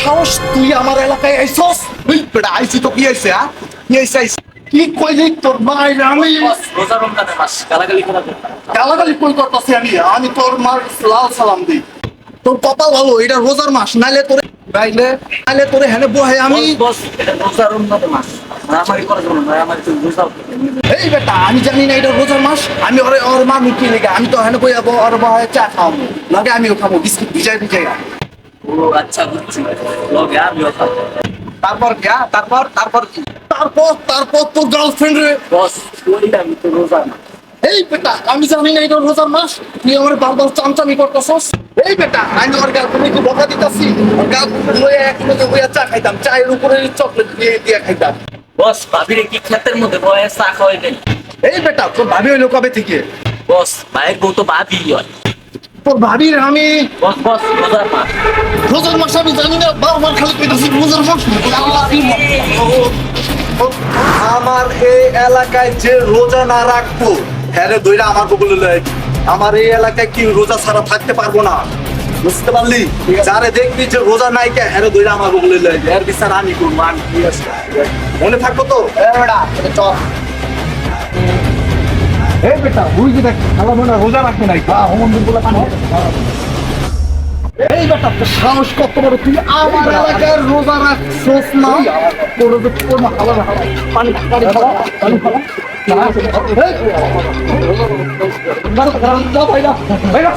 সাহস তুই আমার এলাকায় আইছস? এই বেটা আইছি তো কি আইছে? কি আইছে? কি কইলি তোর মায়ের? আমি রোজা রমজানের মাস গালাগালি করা যাবে না। গালাগালি কই করতেছি? আমি তোর মার লাল সালাম দিই। তোর কপাল ভালো, এটা রোজার মাস, নাইলে তোরে হেনে বহে আমি। বস এটা রোজা রমজানের মাস, মারামারি করা যাবে না, মারামারি তো রোজা। এই বেটা আমি জানি না এটা রোজার মাস, আমি ওর মা মুখি লেগে আমি তো হেনে বই যাবো, ওর বহে চা খাওয়াবো, লাগে আমিও খাবো বিস্কুট ভিজাই। ও আচ্ছা বুঝছি, লগে আমিও খাবো। তারপর তারপর কি? তারপর তোর গার্লফ্রেন্ড রে। বস বললাম তো রোজা না। এই বেটা আমি জানি না এটা রোজার মাস, তুই আমার বারবার চামচামি করতেছস। এই বেটা আমি ওর গার্লফ্রেন্ডকে বকা দিতাছি, ওর গার্লফ্রেন্ড লয়ে একলগে বইয়া চা খাইতাম, চায়ের উপরে চকলেট দিয়ে খাইতাম। বস ভাবিরে কি ক্ষেতের মধ্যে বয়ে চা খাওয়াই দেন? এই বেটা তোর ভাবি হইলো কবে থেকে? বস ভাইয়ের বউ তো ভাবি হয়। তোর ভাবির আমি বস বস রোজার মাস। রোজার মাস আমি জানি না, বারবার খালি কইতাছি রোজার মাস। আমার এই এলাকায় যে রোজা না রাখবো হ্যাঁ দইরা আমার বলে লয়। আমার এই এলাকায় কি রোজা ছাড়া থাকতে পারবো না, বুঝতে পারলি? যারে দেখবি যে রোজা নাই কে হ্যাঁ দইরা আমার বলে লয়, এর বিচার আমি করবো। আমি ঠিক আছে, মনে থাকবো তো? চল এই বেটা বুঝি কি দেখ খালা মনে রোজা রাখতে নাই হোমন্দির বলে পানি। এই বেটা তোর সাহস কত বড়, তুই আমার এলাকার রোজা রাখছস না? তোর তোর মা খালা পানি পানি খালা পানি খালা। ভাইরা ভাইরা